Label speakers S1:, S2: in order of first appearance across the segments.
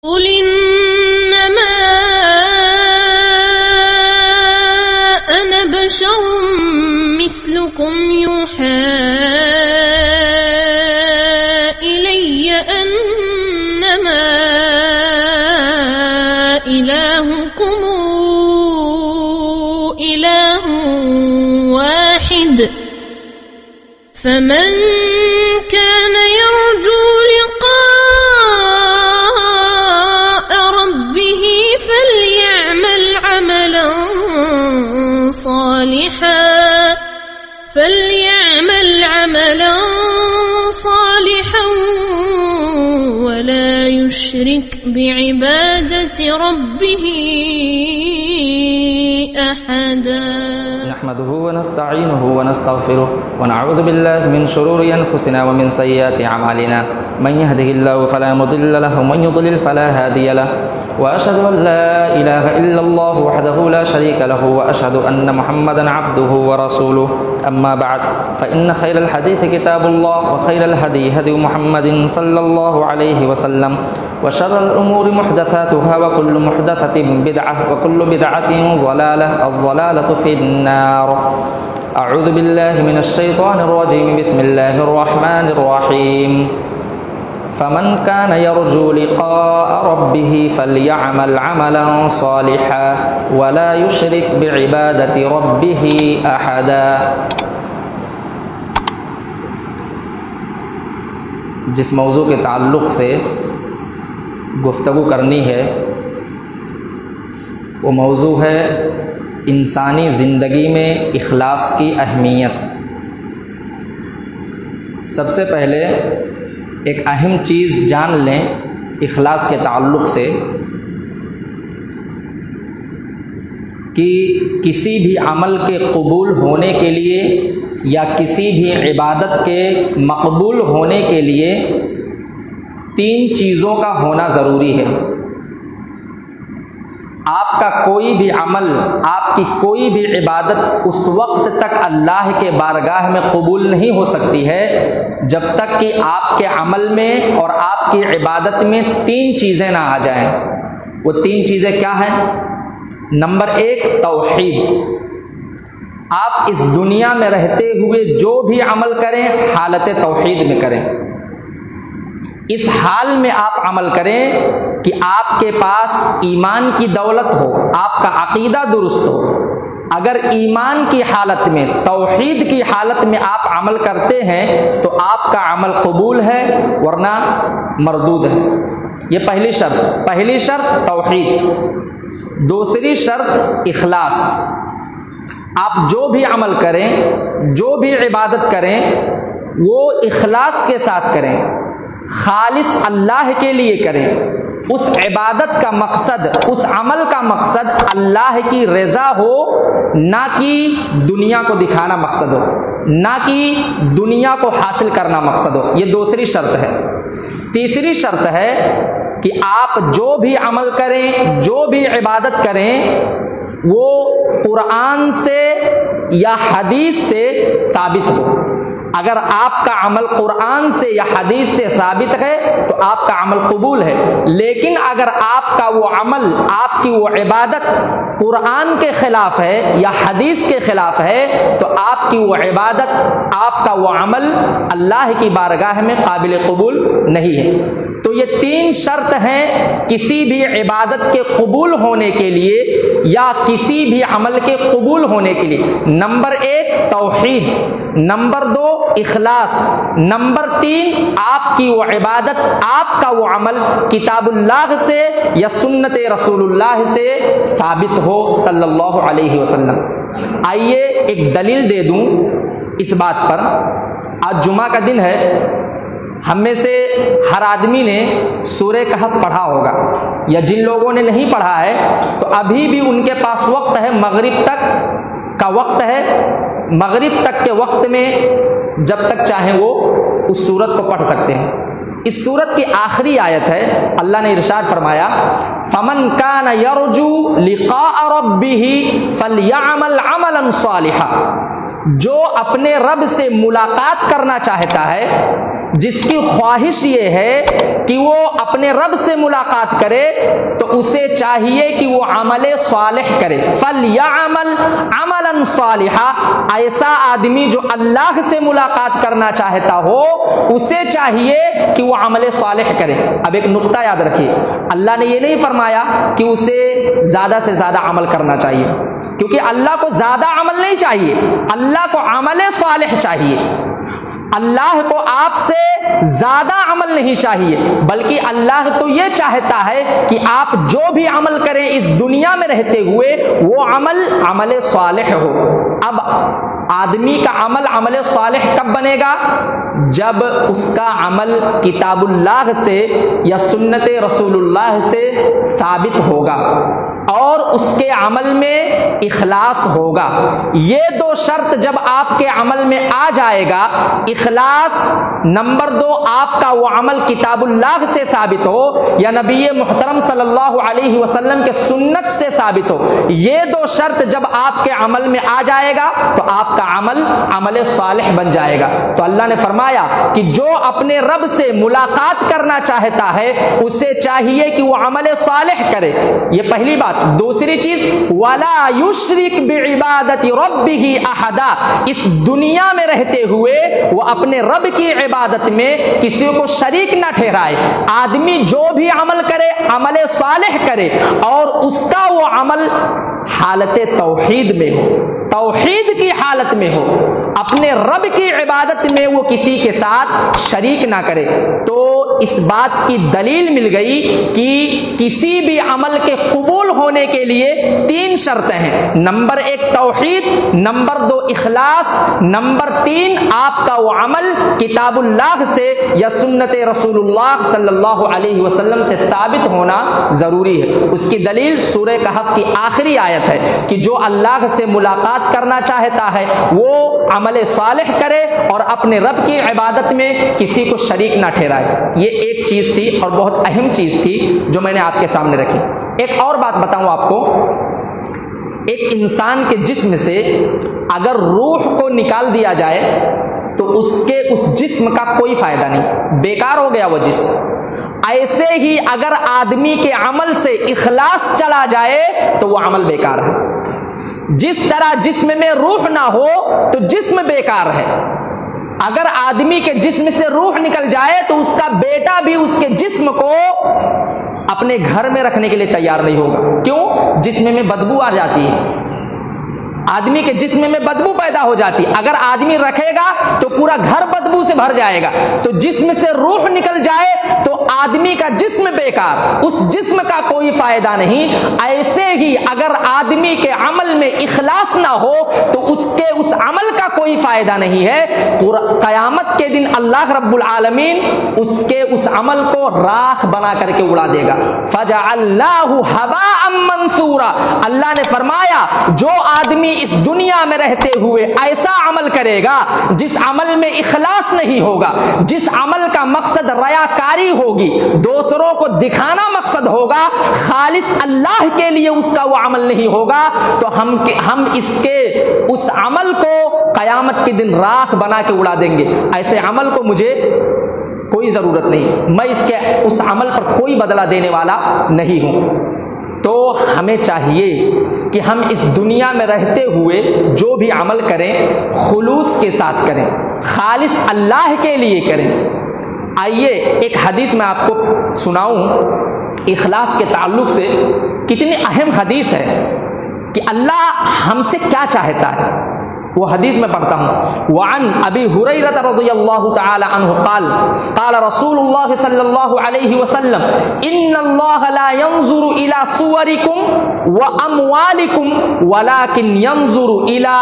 S1: قل انما انا بشر مثلكم يوحى الي انما الهكم اله واحد فمن كان يرجو لقاء ربه فليعمل عملا صالحا ولا يشرك بعبادة ربه أحدا.
S2: نحمده ونستعينه ونستغفره ونعوذ بالله من شرور أنفسنا ومن سيئات أعمالنا من يهده الله فلا مضل له ومن يضلل فلا هادي له وأشهد أن لا إله إلا الله وحده لا شريك له وأشهد أن محمدا عبده ورسوله أما بعد فإن خير الحديث كتاب الله وخير الهدي هدي محمد صلى الله عليه وسلم وشر الأمور محدثاتها وكل محدثة بدعة وكل بدعة ضلالة الضلالة في النار. أعوذ بالله من الشيطان الرجيم. بسم الله الرحمن الرحيم. فمن كان يرجو لقاء ربه فليعمل عملا صالحا ولا يشرك بعبادة ربه أحدا. جس موضوع کے تعلق سے گفتگو کرنی ہے وہ موضوع ہے انسانی زندگی میں اخلاص کی اہمیت. سب سے پہلے ایک اہم چیز جان لیں اخلاص کے تعلق سے کہ کسی بھی عمل کے قبول ہونے کے لیے یا کسی بھی عبادت کے مقبول ہونے کے لیے 3 چیزوں کا ہونا ضروری ہے. آپ کا کوئی بھی عمل، آپ کی کوئی بھی عبادت اس وقت تک اللہ کے بارگاہ میں قبول نہیں ہو سکتی ہے جب تک کہ آپ کے عمل میں اور آپ کی عبادت میں 3 چیزیں نہ آ جائیں. وہ 3 چیزیں کیا ہیں؟ نمبر 1 توحید. آپ اس دنیا میں رہتے ہوئے جو بھی عمل کریں حالت توحید میں کریں. اس حال میں آپ عمل کریں کہ آپ کے پاس ایمان کی دولت ہو، آپ کا عقیدہ درست ہو. اگر ایمان کی حالت میں، توحید کی حالت میں آپ عمل کرتے ہیں تو آپ کا عمل قبول ہے ورنہ مردود ہے. یہ پہلی شرط توحید. دوسری شرط اخلاص. آپ جو بھی عمل کریں، جو بھی عبادت کریں وہ اخلاص کے ساتھ کریں، خالص اللہ کے لیے کریں. اس عبادت کا مقصد، اس عمل کا مقصد اللہ کی رضا ہو، نہ کہ دنیا کو دکھانا مقصد ہو، نہ کہ دنیا کو حاصل کرنا مقصد ہو. یہ دوسری شرط ہے. تیسری شرط ہے کہ آپ جو بھی عمل کریں، جو بھی عبادت کریں وہ قرآن سے یا حدیث سے ثابت ہو. اگر آپ کا عمل قرآن سے یا حدیث سے ثابت ہے تو آپ کا عمل قبول ہے. لیکن اگر آپ کا وہ عمل، آپ کی وہ عبادت قرآن کے خلاف ہے یا حدیث کے خلاف ہے تو آپ کی وہ عبادت، آپ کا وہ عمل اللہ کی بارگاہ میں قابل قبول نہیں ہے. تو یہ 3 شرط ہیں کسی بھی عبادت کے قبول ہونے کے لیے یا کسی بھی عمل کے قبول ہونے کے لیے. نمبر 1 توحید، نمبر 2 اخلاص، نمبر 3 آپ کی وہ عبادت، آپ کا وہ عمل کتاب اللہ سے یا سنت رسول اللہ سے ثابت ہو صلی اللہ علیہ وسلم. آئیے ایک دلیل دے دوں اس بات پر. آج جمعہ کا دن ہے، ہم میں سے ہر آدمی نے سورہ کہف پڑھا ہوگا، یا جن لوگوں نے نہیں پڑھا ہے تو ابھی بھی ان کے پاس وقت ہے، مغرب تک کا وقت ہے. مغرب تک کے وقت میں جب تک چاہیں وہ اس سورت کو پڑھ سکتے ہیں. اس سورت کی آخری آیت ہے، اللہ نے ارشاد فرمایا فَمَنْ كَانَ يَرْجُو لِقَاءَ رَبِّهِ فَلْيَعْمَلْ عَمَلًا صَالِحًا. جو اپنے رب سے ملاقات کرنا چاہتا ہے، جس کی خواہش یہ ہے کہ وہ اپنے رب سے ملاقات کرے، تو اسے چاہیے کہ وہ عمل صالح کرے۔ فَلْيَعْمَلْ عَمَلًا صَالِحًا، ایسا آدمی جو اللہ سے ملاقات کرنا چاہتا ہو اسے چاہیے کہ وہ عمل صالح کرے۔ اب ایک نقطہ یاد رکھیے، اللہ نے یہ نہیں فرمایا کہ اسے زیادہ سے زیادہ عمل کرنا چاہیے، کیونکہ اللہ کو زیادہ عمل نہیں چاہیے، اللہ کو عمل صالح چاہیے۔ اللہ کو آپ سے زیادہ عمل نہیں چاہیے، بلکہ اللہ تو یہ چاہتا ہے کہ آپ جو بھی عمل کریں اس دنیا میں رہتے ہوئے وہ عمل صالح ہو۔ اب آدمی کا عمل صالح کب بنے گا؟ جب اس کا عمل کتاب اللہ سے یا سنت رسول اللہ سے ثابت ہوگا اور اس کے عمل میں اخلاص ہوگا۔ یہ دو شرط جب آپ کے عمل میں آ جائے گا، اخلاص، نمبر 2 آپ کا وہ عمل کتاب اللہ سے ثابت ہو یا نبی محترم صلی اللہ علیہ وسلم کے سنت سے ثابت ہو، یہ دو شرط جب آپ کے عمل میں آ جائے گا تو آپ کا عمل صالح بن جائے گا۔ تو اللہ نے فرمایا کہ جو اپنے رب سے ملاقات کرنا چاہتا ہے اسے چاہیے کہ وہ عمل صالح کرے، یہ پہلی بات۔ دوسری چیز، وَلَا يُشْرِكْ بِعِبَادَةِ رَبِّهِ أَحَدًا، اس دنیا میں رہتے ہوئے وہ اپنے رب کی عبادت میں کسی کو شریک نہ ٹھہرائے۔ آدمی جو بھی عمل کرے عمل صالح کرے اور اس کا وہ عمل حالت توحید میں ہو، توحید کی حالت میں ہو، اپنے رب کی عبادت میں وہ کسی کے ساتھ شریک نہ کرے۔ تو اس بات کی دلیل مل گئی کہ کسی بھی عمل کے قبول ہونے کے لیے 3 شرطیں ہیں، نمبر 1 توحید، نمبر 2 اخلاص، نمبر 3 آپ کا وہ عمل کتاب اللہ سے یا سنت رسول اللہ صلی اللہ علیہ وسلم سے ثابت ہونا ضروری ہے۔ اس کی دلیل سورہ کہف کی آخری آیت ہے کہ جو اللہ سے ملاقات کرنا چاہتا ہے وہ عمل صالح کرے اور اپنے رب کی عبادت میں کسی کو شریک نہ ٹھہرائے۔ یہ ایک چیز تھی اور بہت اہم چیز تھی جو میں نے آپ کے سامنے رکھی۔ ایک اور بات بتاؤں آپ کو، ایک انسان کے جسم سے اگر روح کو نکال دیا جائے تو اس جسم کا کوئی فائدہ نہیں، بیکار ہو گیا وہ جسم۔ ایسے ہی اگر آدمی کے عمل سے اخلاص چلا جائے تو وہ عمل بیکار ہے۔ جس طرح جسم میں روح نہ ہو تو جسم بیکار ہے، اگر آدمی کے جسم سے روح نکل جائے تو اس کا بیٹا بھی اس کے جسم کو اپنے گھر میں رکھنے کے لیے تیار نہیں ہوگا۔ کیوں؟ جسم میں بدبو آ جاتی ہے، آدمی کے جسم میں بدبو پیدا ہو جاتی، اگر آدمی رکھے گا تو پورا گھر بدبو سے بھر جائے گا۔ تو جسم سے روح نکل جائے تو آدمی کا جسم بیکار، اس جسم کا کوئی فائدہ نہیں۔ ایسے ہی اگر آدمی کے عمل میں اخلاص نہ ہو تو اس عمل کا کوئی فائدہ نہیں ہے۔ قیامت کے دن اللہ رب العالمین اس عمل کو راکھ بنا کر کے اڑا دے گا۔ فَجَعَلْنَاهُ هَبَاءً مَنْثُورًا، اللہ نے فرمایا جو آدمی اس دنیا میں رہتے ہوئے ایسا عمل کرے گا جس عمل میں اخلاص نہیں ہوگا، جس عمل کا مقصد ریاکاری ہوگی، دوسروں کو دکھانا مقصد ہوگا، خالص اللہ کے لیے اس کا وہ عمل نہیں ہوگا، تو ہم اس عمل کو قیامت کے دن راکھ بنا کے اڑا دیں گے۔ ایسے عمل کو مجھے کوئی ضرورت نہیں، میں اس عمل پر کوئی بدلہ دینے والا نہیں ہوں۔ تو ہمیں چاہیے کہ ہم اس دنیا میں رہتے ہوئے جو بھی عمل کریں خلوص کے ساتھ کریں، خالص اللہ کے لیے کریں۔ آئیے ایک حدیث میں آپ کو سناؤں اخلاص کے تعلق سے، کتنی اہم حدیث ہے کہ اللہ ہم سے کیا چاہتا ہے۔ وہ حدیث میں پڑھتا ہوں، وعن ابی ہریرہ رضی اللہ تعالی عنہ قال قال رسول اللہ صلی اللہ علیہ وسلم ان اللہ لا ينظر الى صورکم واموالکم ولكن ينظر الى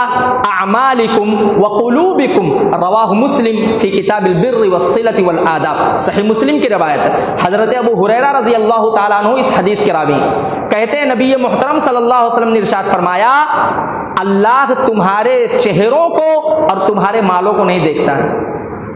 S2: اعمالکم وقلوبکم، رواہ مسلم فی کتاب البر والصلة والآداب، صحیح مسلم کی روایت ہے۔ حضرت ابو ہریرہ رضی اللہ تعالی عنہ اس حدیث کے راوی کہتے ہیں نبی محترم صلی اللہ علیہ وسلم نے ارشاد فرمایا اللہ تمہارے چہروں کو اور تمہارے مالوں کو نہیں دیکھتا ہے۔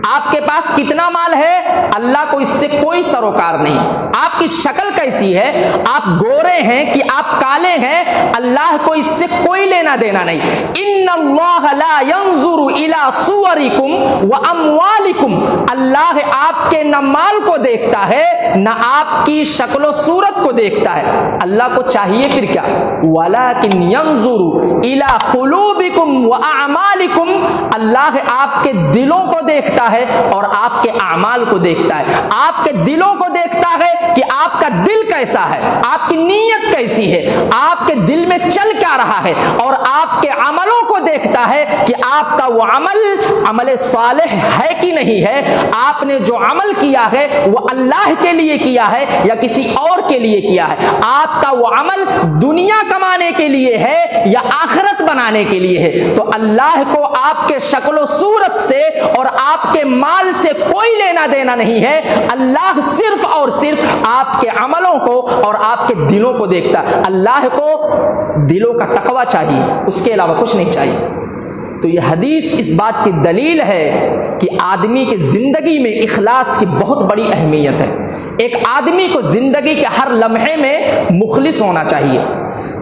S2: آپ کے پاس کتنا مال ہے اللہ کو اس سے کوئی سروکار نہیں، آپ کی شکل کیسی ہے، آپ گورے ہیں کہ آپ کالے ہیں، اللہ کو اس سے کوئی لینا دینا نہیں۔ ان ان اللہ لا ينظر الى صورکم واموالکم، اللہ آپ کے نہ مال کو دیکھتا ہے نہ آپ کی شکل و صورت کو دیکھتا ہے۔ اللہ کو چاہیے پھر کیا؟ ولکن ينظر الى قلوبکم واعمالکم، اللہ آپ کے دلوں کو دیکھتا ہے اور آپ کے اعمال کو دیکھتا ہے۔ آپ کے دلوں کو دیکھتا ہے کہ آپ کا دل کیسا ہے، آپ کی نیت کیسی ہے، آپ کے دل میں چل کیا رہا ہے، اور آپ کے عملوں کو دیکھتا ہے کہ آپ کا وہ عمل صالح ہے کہ نہیں ہے، آپ نے جو عمل کیا ہے وہ اللہ کے لیے کیا ہے یا کسی اور کے لیے کیا ہے، آپ کا وہ عمل دنیا کمانے کے لیے ہے یا آخرت بنانے کے لیے ہے۔ تو اللہ کو آپ کے شکل و صورت سے اور آپ کے مال سے کوئی لینا دینا نہیں ہے، اللہ صرف اور صرف آپ کے عملوں کو اور آپ کے دلوں کو دیکھتا ہے۔ اللہ کو دلوں کا تقوی چاہیے، اس کے علاوہ کچھ نہیں چاہیے۔ تو یہ حدیث اس بات کی دلیل ہے کہ آدمی کی زندگی میں اخلاص کی بہت بڑی اہمیت ہے۔ ایک آدمی کو زندگی کے ہر لمحے میں مخلص ہونا چاہیے،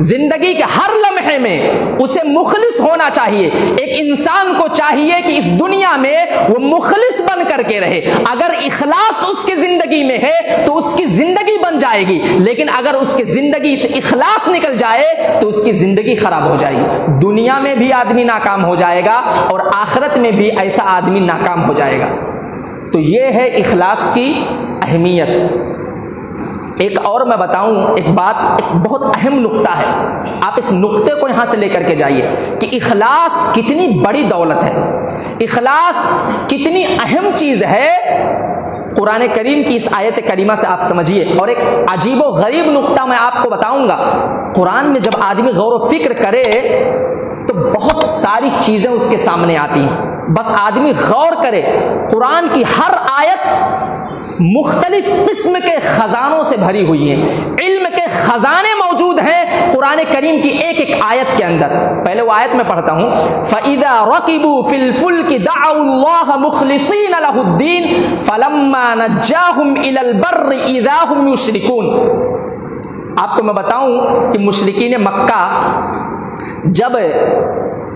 S2: زندگی کے ہر لمحے میں اسے مخلص ہونا چاہیے۔ ایک انسان کو چاہیے کہ اس دنیا میں وہ مخلص بن کر کے رہے۔ اگر اخلاص اس کی زندگی میں ہے تو اس کی زندگی بن جائے گی، لیکن اگر اس کی زندگی سے اخلاص نکل جائے تو اس کی زندگی خراب ہو جائے گی۔ دنیا میں بھی آدمی ناکام ہو جائے گا اور آخرت میں بھی ایسا آدمی ناکام ہو جائے گا۔ تو یہ ہے اخلاص کی اہمیت۔ ایک اور میں بتاؤں ایک بات، ایک بہت اہم نقطہ ہے، آپ اس نقطے کو یہاں سے لے کر کے جائیے کہ اخلاص کتنی بڑی دولت ہے، اخلاص کتنی اہم چیز ہے۔ قرآن کریم کی اس آیت کریمہ سے آپ سمجھیے۔ اور ایک عجیب و غریب نقطہ میں آپ کو بتاؤں گا، قرآن میں جب آدمی غور و فکر کرے تو بہت ساری چیزیں اس کے سامنے آتی ہیں، بس آدمی غور کرے۔ قرآن کی ہر آیت مختلف قسم کے خزانوں سے بھری ہوئی ہیں، علم کے خزانے موجود ہیں قرآن کریم کی ایک ایک آیت کے اندر۔ پہلے وہ آیت میں پڑھتا ہوں، فَإِذَا رَكِبُوا فِي الْفُلْكِ دَعَوُا اللَّهَ مُخْلِصِينَ لَهُ الدِّينَ فَلَمَّا نَجَّاهُمْ إِلَى الْبَرِّ إِذَا هُمْ يُشْرِكُونَ۔ آپ کو میں بتاؤں کہ مشرکین مکہ جب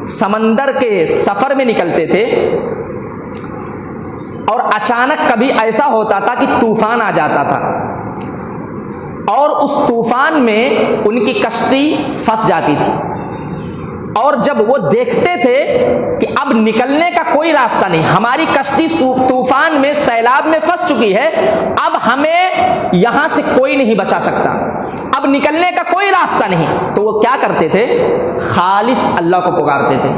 S2: سمندر کے سفر میں نکلتے تھے اور اچانک کبھی ایسا ہوتا تھا کہ طوفان آ جاتا تھا اور اس طوفان میں ان کی کشتی پھنس جاتی تھی، اور جب وہ دیکھتے تھے کہ اب نکلنے کا کوئی راستہ نہیں، ہماری کشتی طوفان میں سیلاب میں پھنس چکی ہے، اب ہمیں یہاں سے کوئی نہیں بچا سکتا، اب نکلنے کا کوئی راستہ نہیں، تو وہ کیا کرتے تھے؟ خالص اللہ کو پکارتے تھے۔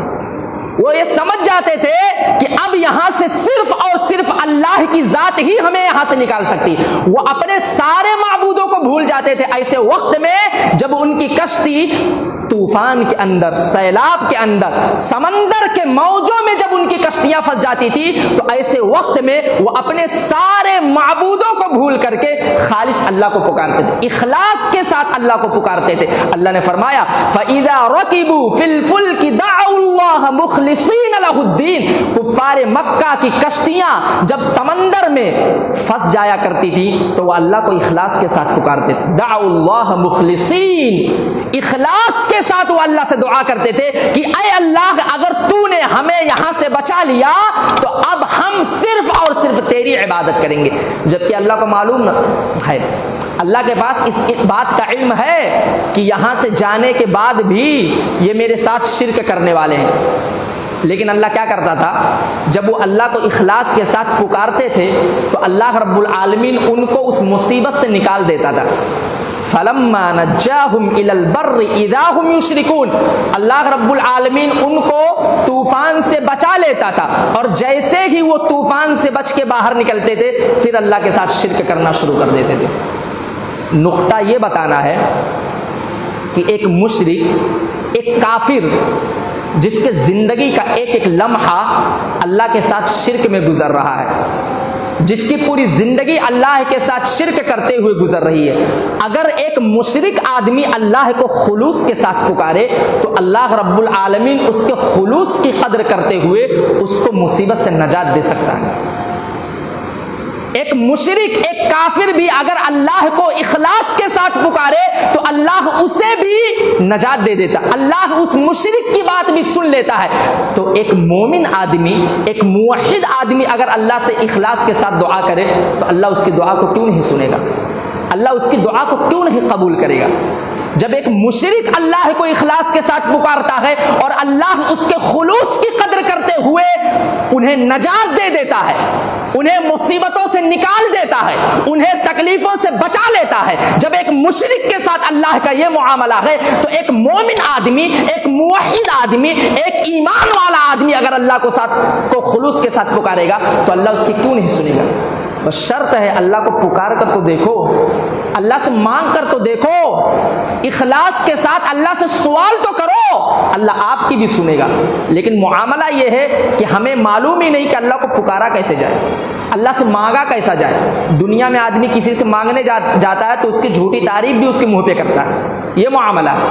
S2: وہ یہ سمجھ جاتے تھے کہ اب یہاں سے صرف اور صرف اللہ کی ذات ہی ہمیں یہاں سے نکال سکتی۔ وہ اپنے سارے معبودوں کو بھول جاتے تھے ایسے وقت میں جب ان کی کشتی طوفان کے اندر، سیلاب کے اندر، سمندر کے موجوں میں جب ان کی کشتیاں پھنس جاتی تھی، تو ایسے وقت میں وہ اپنے سارے معبودوں کو بھول کر کے خالص اللہ کو پکارتے تھے، اخلاص کے ساتھ اللہ کو پکارتے تھے۔ اللہ نے فرمایا فَإِذَا رَكِبُوا فِي الْفُلْكِ دَعَوُا اللَّهَ مُخْلِصِينَ لَهُ الدِّينَ۔ کفار مکہ کی کشتیاں جب سمندر میں پھنس جایا کرتی تھی تو وہ اللہ کو اخلاص کے ساتھ پکارتے تھے، دعوا اللہ مخلصین، اخلاص کے ساتھ وہ اللہ سے دعا کرتے تھے کہ اے اللہ اگر تو نے ہمیں یہاں سے بچا لیا تو اب ہم صرف اور صرف تیری عبادت کریں گے۔ جبکہ اللہ کو معلوم ہے، اللہ کے پاس اس بات کا علم ہے کہ یہاں سے جانے کے بعد بھی یہ میرے ساتھ شرک کرنے والے ہیں، لیکن اللہ کیا کرتا تھا؟ جب وہ اللہ کو اخلاص کے ساتھ پکارتے تھے تو اللہ رب العالمین ان کو اس مصیبت سے نکال دیتا تھا۔ فَلَمَّا نَجَّاهُمْ إِلَى الْبَرِّ إِذَا هُمْ يُشْرِكُونَ، اللہ رب العالمین ان کو طوفان سے بچا لیتا تھا، اور جیسے ہی وہ طوفان سے بچ کے باہر نکلتے تھے پھر اللہ کے ساتھ شرک کرنا شروع کر دیتے تھے۔ نقطہ یہ بتانا ہے کہ ایک مشرک، ایک کافر جس کے زندگی کا ایک ایک لمحہ اللہ کے ساتھ شرک میں گزر رہا ہے، جس کی پوری زندگی اللہ کے ساتھ شرک کرتے ہوئے گزر رہی ہے، اگر ایک مشرک آدمی اللہ کو خلوص کے ساتھ پکارے تو اللہ رب العالمین اس کے خلوص کی قدر کرتے ہوئے اس کو مصیبت سے نجات دے سکتا ہے۔ ایک مشرک، ایک کافر بھی اگر اللہ کو اخلاص کے ساتھ پکارے تو اللہ اسے بھی نجات دے دیتا، اللہ اس مشرک کی بات بھی سن لیتا ہے۔ تو ایک مومن آدمی، ایک موحد آدمی اگر اللہ سے اخلاص کے ساتھ دعا کرے تو اللہ اس کی دعا کو کیوں نہیں سنے گا؟ اللہ اس کی دعا کو کیوں نہیں قبول کرے گا؟ جب ایک مشرک اللہ کو اخلاص کے ساتھ پکارتا ہے اور اللہ اس کے خلوص کی قدر کرتے ہوئے انہیں نجات دے دیتا ہے، انہیں مصیبتوں سے نکال دیتا ہے، انہیں تکلیفوں سے بچا لیتا ہے، جب ایک مشرک کے ساتھ اللہ کا یہ معاملہ ہے تو ایک مومن آدمی، ایک موحد آدمی، ایک ایمان والا آدمی اگر اللہ کو خلوص کے ساتھ پکارے گا تو اللہ اس کی کیوں نہیں سنے گا؟ بس شرط ہے اللہ کو پکار کر تو دیکھو، اللہ سے مانگ کر تو دیکھو، اخلاص کے ساتھ اللہ سے سوال تو کرو، اللہ آپ کی بھی سنے گا۔ لیکن معاملہ یہ ہے کہ ہمیں معلوم ہی نہیں کہ اللہ کو پکارا کیسے جائے، اللہ سے مانگا کیسا جائے۔ دنیا میں آدمی کسی سے مانگنے جاتا ہے تو اس کی جھوٹی تعریف بھی اس کے منہ پہ کرتا ہے، یہ معاملہ ہے۔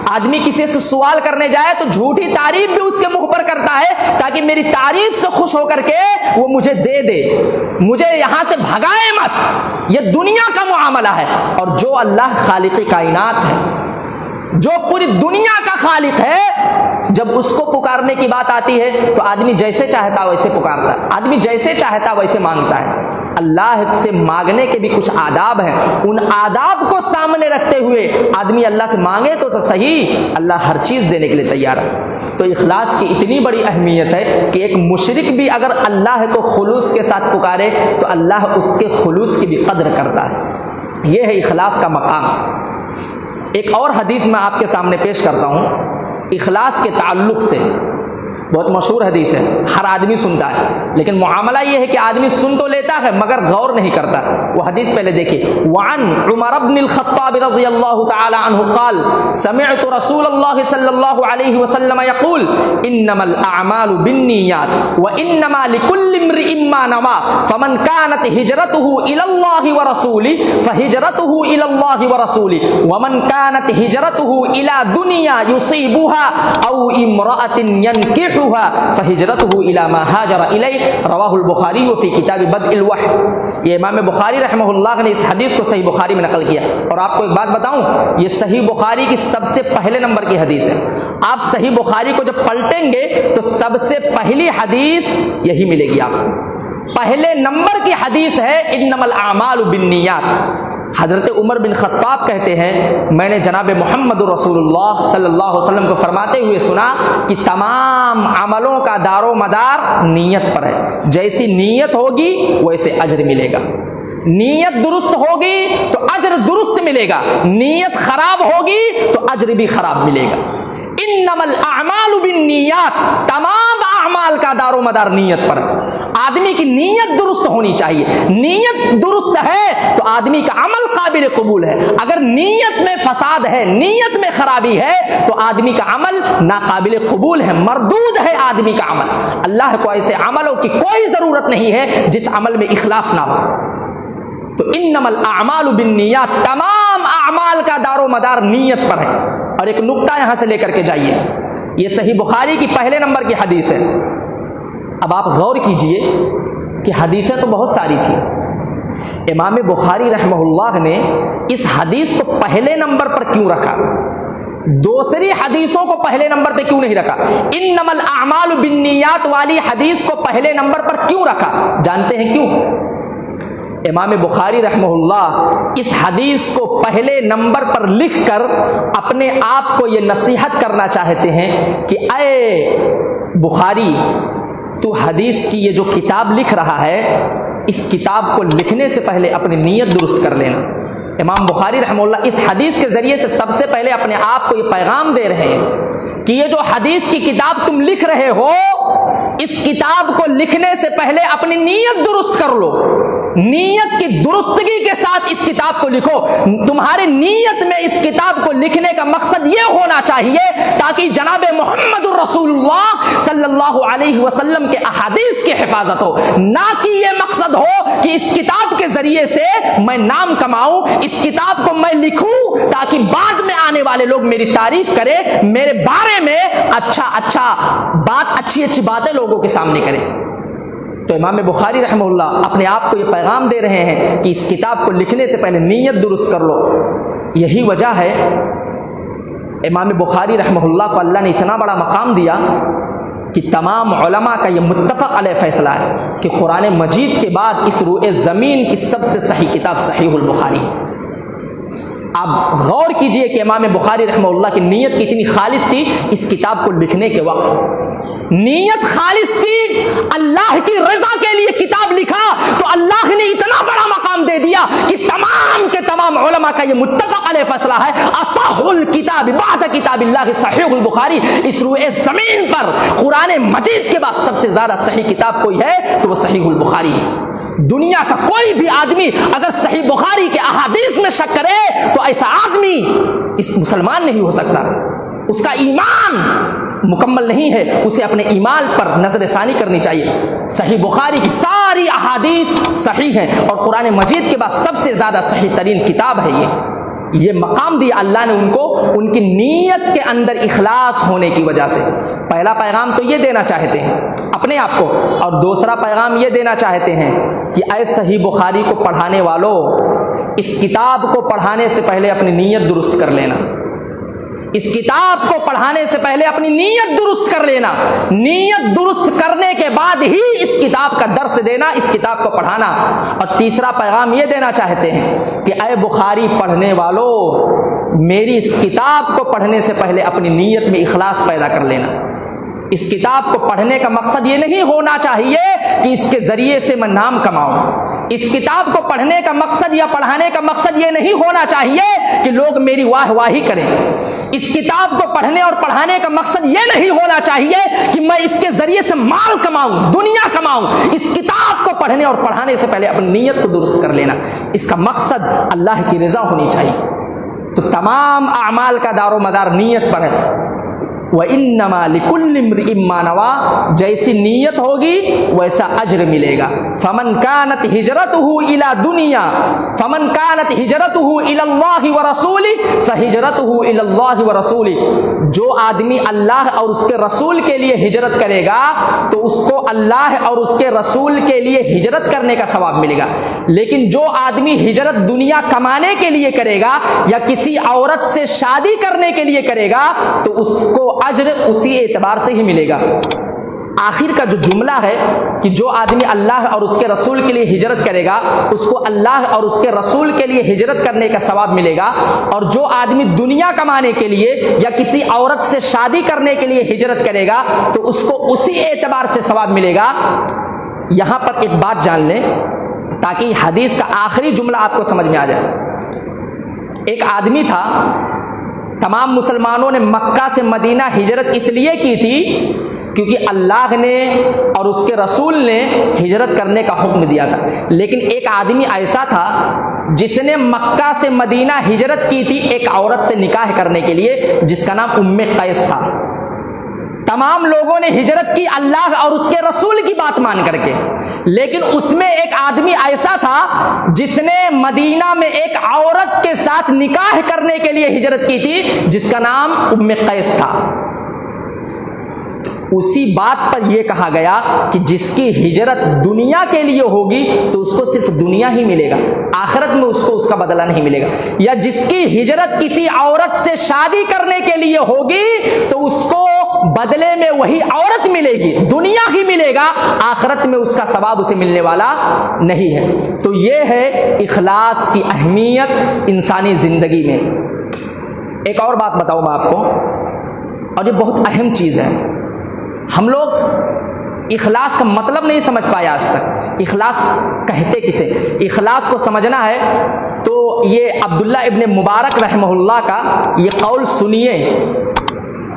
S2: آدمی کسی سے سوال کرنے جائے تو جھوٹی تعریف بھی اس کے منہ پر کرتا ہے تاکہ میری تعریف سے خوش ہو کر کے وہ مجھے دے دے، مجھے یہاں سے بھگائے مت۔ یہ دنیا کا معاملہ ہے۔ اور جو اللہ خالق کائنات ہے، جو پوری دنیا کا خالق ہے، جب اس کو پکارنے کی بات آتی ہے تو آدمی جیسے چاہتا ویسے پکارتا ہے، آدمی جیسے چاہتا ویسے مانگتا ہے۔ اللہ سے مانگنے کے بھی کچھ آداب ہیں، ان آداب کو سامنے رکھتے ہوئے آدمی اللہ سے مانگے تو صحیح، اللہ ہر چیز دینے کے لیے تیار ہے۔ تو اخلاص کی اتنی بڑی اہمیت ہے کہ ایک مشرک بھی اگر اللہ کو خلوص کے ساتھ پکارے تو اللہ اس کے خلوص کی بھی قدر کرتا ہے۔ یہ ہے اخلاص کا مقام۔ ایک اور حدیث میں آپ کے سامنے پیش کرتا ہوں اخلاص کے تعلق سے، بہت مشہور حدیث ہے، ہر آدمی سنتا ہے، لیکن معاملہ یہ ہے کہ آدمی سن تو لیتا ہے مگر غور نہیں کرتا۔ وہ حدیث پہلے دیکھیے، وعن عمر بن الخطاب رضی اللہ تعالی عنہ قال سمعت رسول اللہ صلی اللہ علیہ وسلم یقول انما الاعمال بالنیات وانما لكل امرئ ما نوى فمن كانت هجرته الى الله ورسوله فهجرته الى الله ورسوله ومن كانت هجرته الى دنيا يصيبها او امرأة ينكح فہجرتہ الی ما ہاجر الیہ رواہ البخاری فی کتاب بدء الوحی۔ یہ امام بخاری رحمہ اللہ نے اس حدیث کو صحیح بخاری میں نقل کیا۔ اور آپ کو ایک بات بتاؤں، یہ صحیح بخاری کی سب سے پہلے نمبر کی حدیث ہے۔ آپ صحیح بخاری کو جب پلٹیں گے تو سب سے پہلی حدیث یہی ملے گی آپ کو، پہلے نمبر کی حدیث ہے انما الاعمال بالنیات۔ حضرت عمر بن خطاب کہتے ہیں میں نے جناب محمد رسول اللہ صلی اللہ علیہ وسلم کو فرماتے ہوئے سنا کہ تمام عملوں کا دار و مدار نیت پر ہے، جیسی نیت ہوگی ویسے اجر ملے گا۔ نیت درست ہوگی تو اجر درست ملے گا، نیت خراب ہوگی تو اجر بھی خراب ملے گا۔ انما الاعمال بالنیات، تمام اعمال کا دار و مدار نیت پر۔ آدمی کی نیت درست ہونی چاہیے، نیت درست ہے تو آدمی کا عمل قابل قبول ہے۔ اگر نیت میں فساد ہے، نیت میں خرابی ہے تو آدمی کا عمل ناقابل قبول ہے، مردود ہے آدمی کا عمل۔ اللہ کو ایسے عملوں کی کوئی ضرورت نہیں ہے جس عمل میں اخلاص نہ ہو۔ تو انما الاعمال بالنیات، تمام اعمال کا دار و مدار نیت پر ہے۔ اور ایک نقطہ یہاں سے لے کر کے جائیے، یہ صحیح بخاری کی پہلے نمبر کی حدیث ہے۔ اب آپ غور کیجئے کہ حدیثیں تو بہت ساری تھیں، امام بخاری رحمہ اللہ نے اس حدیث کو پہلے نمبر پر کیوں رکھا؟ دوسری حدیثوں کو پہلے نمبر پہ کیوں نہیں رکھا؟ انما الاعمال بالنیات والی حدیث کو پہلے نمبر پر کیوں رکھا؟ جانتے ہیں کیوں؟ امام بخاری رحمہ اللہ اس حدیث کو پہلے نمبر پر لکھ کر اپنے آپ کو یہ نصیحت کرنا چاہتے ہیں کہ اے بخاری، تو حدیث کی یہ جو کتاب لکھ رہا ہے، اس کتاب کو لکھنے سے پہلے اپنی نیت درست کر لینا۔ امام بخاری رحمہ اللہ اس حدیث کے ذریعے سے سب سے پہلے اپنے آپ کو یہ پیغام دے رہے ہیں کہ یہ جو حدیث کی کتاب تم لکھ رہے ہو، اس کتاب کو لکھنے سے پہلے اپنی نیت درست کر لو، نیت کی درستگی کے ساتھ اس کتاب کو لکھو۔ تمہاری نیت میں اس کتاب کو لکھنے کا مقصد یہ ہونا چاہیے تاکہ جناب محمد رسول اللہ صلی اللہ علیہ وسلم کے احادیث کی حفاظت ہو، نہ کہ یہ مقصد ہو کہ اس کتاب کے ذریعے سے میں نام کماؤں، اس کتاب کو میں لکھوں تاکہ بعد میں آنے والے لوگ میری تعریف کریں، میرے بارے میں اچھی باتیں لوگوں کے سامنے کریں۔ تو امام بخاری رحمہ اللہ اپنے آپ کو یہ پیغام دے رہے ہیں کہ اس کتاب کو لکھنے سے پہلے نیت درست کر لو۔ یہی وجہ ہے امام بخاری رحمہ اللہ کو اللہ نے اتنا بڑا مقام دیا کہ تمام علماء کا یہ متفق علیہ فیصلہ ہے کہ قرآن مجید کے بعد اس روئے زمین کی سب سے صحیح کتاب صحیح البخاری۔ آپ غور کیجئے کہ امام بخاری رحمہ اللہ کی نیت کتنی خالص تھی اس کتاب کو لکھنے کے وقت۔ نیت خالص تھی، اللہ کی رضا کے لیے کتاب لکھا تو اللہ نے اتنا بڑا مقام دے دیا کہ تمام کے تمام علماء کا یہ متفق علیہ فیصلہ ہے اصح الکتاب بعد کتاب اللہ صحیح البخاری۔ اس روئے زمین پر قرآن مجید کے بعد سب سے زیادہ صحیح کتاب کوئی ہے تو وہ صحیح البخاری ہے۔ دنیا کا کوئی بھی آدمی اگر صحیح بخاری کے احادیث میں شک کرے تو ایسا آدمی اس مسلمان نہیں ہو سکتا، اس کا ایمان مکمل نہیں ہے، اسے اپنے ایمان پر نظر ثانی کرنی چاہیے۔ صحیح بخاری کی ساری احادیث صحیح ہیں اور قرآن مجید کے بعد سب سے زیادہ صحیح ترین کتاب ہے یہ مقام دیا اللہ نے ان کو ان کی نیت کے اندر اخلاص ہونے کی وجہ سے۔ پہلا پیغام تو یہ دینا چاہتے ہیں اپنے آپ کو، اور دوسرا پیغام یہ دینا چاہتے ہیں کہ اے صحیح بخاری کو پڑھانے والوں، اس کتاب کو پڑھانے سے پہلے اپنی نیت درست کر لینا۔ اس کتاب کو پڑھانے سے پہلے اپنی نیت درست کر لینا، نیت درست کرنے کے بعد ہی اس کتاب کا درس دینا، اس کتاب کو پڑھانا۔ اور تیسرا پیغام یہ دینا چاہتے ہیں کہ اے بخاری پڑھنے والوں، میری اس کتاب کو پڑھنے سے پہلے اپنی نیت میں اخلاص پیدا کر لینا۔ اس کتاب کو پڑھنے کا مقصد یہ نہیں ہونا چاہیے کہ اس کے ذریعے سے میں نام کماؤں، اس کتاب کو پڑھنے کا مقصد یا پڑھانے کا مقصد یہ نہیں ہونا چاہیے کہ لوگ میری واہ واہی کریں، اس کتاب کو پڑھنے اور پڑھانے کا مقصد یہ نہیں ہونا چاہیے کہ میں اس کے ذریعے سے مال کماؤں، دنیا کماؤں۔ اس کتاب کو پڑھنے اور پڑھانے سے پہلے اپنی نیت کو درست کر لینا، اس کا مقصد اللہ کی رضا ہونی چاہیے۔ تو تمام اعمال کا دار و مدار نیت پر ہے۔ وَإِنَّمَا لِكُلِّ امْرِئٍ مَّا نَوَىٰ، جیسی نیت ہوگی ویسا اجر ملے گا۔ فَمَنْ كَانَتْ هِجْرَتُهُ إِلَىٰ دُنْيَا فَمَنْ كَانَتْ هِجْرَتُهُ إِلَى اللَّهِ وَرَسُولِهِ فَهِجْرَتُهُ إِلَى اللَّهِ وَرَسُولِهِ، جو آدمی اللہ اور اس کے رسول کے لیے ہجرت کرے گا تو اس کو اللہ اور اس کے رسول کے لیے ہجرت کرنے کا ثواب ملے گا۔ لیکن جو آدمی ہجرت دنیا کمانے کے لیے کرے گا یا کسی عورت سے شادی کرنے کے لیے کرے گا تو اس کو اجر اسی اعتبار سے ہی ملے گا۔ آخر کا جو جملہ ہے کہ جو آدمی اللہ اور اس کے رسول کے لیے ہجرت کرے گا اس کو اللہ اور اس کے رسول کے لیے ہجرت کرنے کا ثواب ملے گا، اور جو آدمی دنیا کمانے کے لیے یا کسی عورت سے شادی کرنے کے لیے ہجرت کرے گا تو اس کو اسی اعتبار سے ثواب ملے گا۔ یہاں پر ایک بات جان لیں تاکہ حدیث کا آخری جملہ آپ کو سمجھ میں آ جائے۔ ایک آدمی تھا، تمام مسلمانوں نے مکہ سے مدینہ ہجرت اس لیے کی تھی کیونکہ اللہ نے اور اس کے رسول نے ہجرت کرنے کا حکم دیا تھا، لیکن ایک آدمی ایسا تھا جس نے مکہ سے مدینہ ہجرت کی تھی ایک عورت سے نکاح کرنے کے لیے جس کا نام ام قیس تھا۔ تمام لوگوں نے ہجرت کی اللہ اور اس کے رسول کی بات مان کر کے، لیکن اس میں ایک آدمی ایسا تھا جس نے مدینہ میں ایک عورت کے ساتھ نکاح کرنے کے لیے ہجرت کی تھی جس کا نام ام قیس تھا۔ اسی بات پر یہ کہا گیا کہ جس کی ہجرت دنیا کے لیے ہوگی تو اس کو صرف دنیا ہی ملے گا، آخرت میں اس کو اس کا بدلہ نہیں ملے گا، یا جس کی ہجرت کسی عورت سے شادی کرنے کے لیے ہوگی تو اس کو بدلے میں وہی عورت ملے گی، دنیا ہی ملے گا، آخرت میں اس کا ثواب اسے ملنے والا نہیں ہے۔ تو یہ ہے اخلاص کی اہمیت انسانی زندگی میں۔ ایک اور بات بتاؤں میں آپ کو، اور یہ بہت اہم چیز ہے، ہم لوگ اخلاص کا مطلب نہیں سمجھ پائے آج تک۔ اخلاص کہتے کسے؟ اخلاص کو سمجھنا ہے تو یہ عبداللہ ابن مبارک رحمہ اللہ کا یہ قول سنیے۔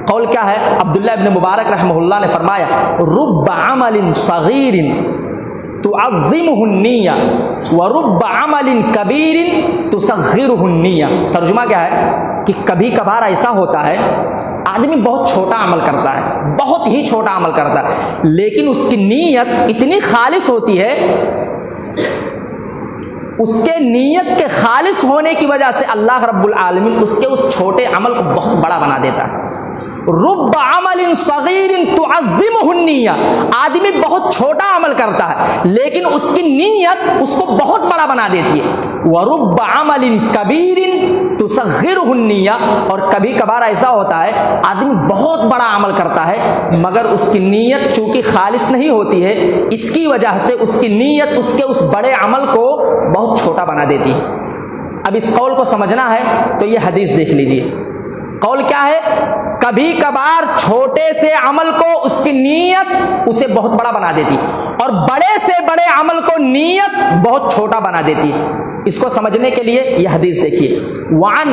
S2: قول کیا ہے؟ عبداللہ ابن مبارک رحمہ اللہ نے فرمایا رب عمل صغیر تعظمہ النیہ ورب عمل کبیر تصغرہ النیہ۔ ترجمہ کیا ہے کہ کبھی کبھار ایسا ہوتا ہے آدمی بہت چھوٹا عمل کرتا ہے، بہت ہی چھوٹا عمل کرتا ہے، لیکن اس کی نیت اتنی خالص ہوتی ہے، اس کے نیت کے خالص ہونے کی وجہ سے اللہ رب العالمین اس کے اس چھوٹے عمل کو بہت بڑا بنا دیتا ہے۔ رب عمل صغیر تعظمہ النیہ، آدمی بہت چھوٹا عمل کرتا ہے لیکن اس کی نیت اس کو بہت بڑا بنا دیتی ہے۔ ورب عمل کبیر تصغرہ النیہ، اور کبھی کبھار ایسا ہوتا ہے آدمی بہت بڑا عمل کرتا ہے مگر اس کی نیت چونکہ خالص نہیں ہوتی ہے، اس کی وجہ سے اس کی نیت اس کے اس بڑے عمل کو بہت چھوٹا بنا دیتی ہے۔ اب اس قول کو سمجھنا ہے تو یہ حدیث دیکھ لیجئے۔ قول کیا ہے؟ کبھی کبھار چھوٹے سے عمل کو اس کی نیت اسے بہت بڑا بنا دیتی، اور بڑے سے بڑے عمل کو نیت بہت چھوٹا بنا دیتی۔ اس کو سمجھنے کے لیے یہ حدیث دیکھیے۔ وعن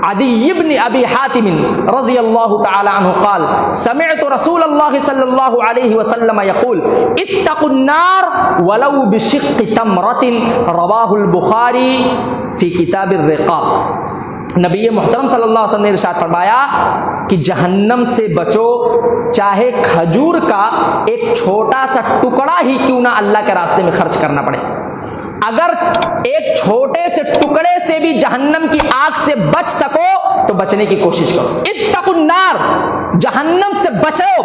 S2: عدی بن ابی حاتم رضی اللہ تعالی عنہ قال سمعت رسول اللہ صلی اللہ علیہ وسلم یقول اتقوا النار ولو بشق تمرۃ، رواہ البخاری فی کتاب الرقاق۔ نبی محترم صلی اللہ علیہ وسلم نے ارشاد فرمایا کہ جہنم سے بچو چاہے کھجور کا ایک چھوٹا سا ٹکڑا ہی کیوں نہ اللہ کے راستے میں خرچ کرنا پڑے۔ اگر ایک چھوٹے سے ٹکڑے سے بھی جہنم کی آگ سے بچ سکو تو بچنے کی کوشش کرو۔ اتقوا النار، جہنم سے بچو،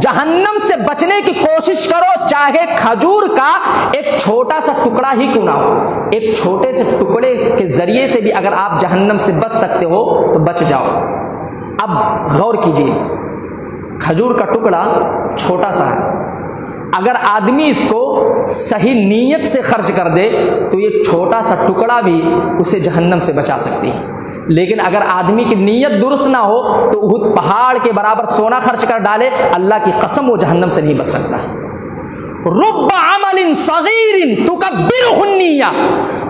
S2: جہنم سے بچنے کی کوشش کرو، چاہے کھجور کا ایک چھوٹا سا ٹکڑا ہی کیوں نہ ہو۔ ایک چھوٹے سے ٹکڑے کے ذریعے سے بھی اگر آپ جہنم سے بچ سکتے ہو تو بچ جاؤ۔ اب غور کیجئے، کھجور کا ٹکڑا چھوٹا سا ہے، اگر آدمی اس کو صحیح نیت سے خرچ کر دے تو یہ چھوٹا سا ٹکڑا بھی اسے جہنم سے بچا سکتی ہے۔ لیکن اگر آدمی کی نیت درست نہ ہو تو احد پہاڑ کے برابر سونا خرچ کر ڈالے، اللہ کی قسم وہ جہنم سے نہیں بچ سکتا۔ رب عمل صغیر تکبرہ النیہ،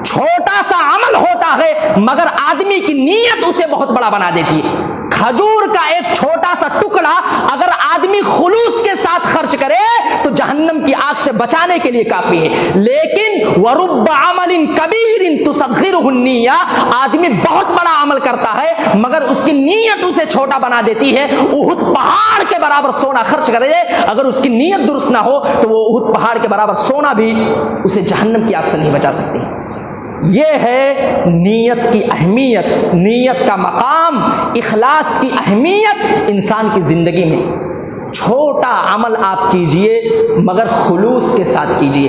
S2: چھوٹا سا عمل ہوتا ہے مگر آدمی کی نیت اسے بہت بڑا بنا دیتی ہے۔ کھجور کا ایک چھوٹا سا ٹکڑا اگر آدمی خلوص کے ساتھ خرچ کرے تو جہنم کی آگ سے بچانے کے لیے کافی ہے۔ لیکن ورب عمل کبیر تصغرہ النیہ، آدمی بہت بڑا عمل کرتا ہے مگر اس کی نیت اسے چھوٹا بنا دیتی ہے۔ احد پہاڑ کے برابر سونا خرچ کرے، اگر اس کی نیت درست نہ ہو تو وہ احد پہاڑ کے برابر سونا بھی اسے جہنم کی آگ سے نہیں بچا سکتی۔ یہ ہے نیت کی اہمیت، نیت کا مقام، اخلاص کی اہمیت انسان کی زندگی میں۔ چھوٹا عمل آپ کیجئے مگر خلوص کے ساتھ کیجئے،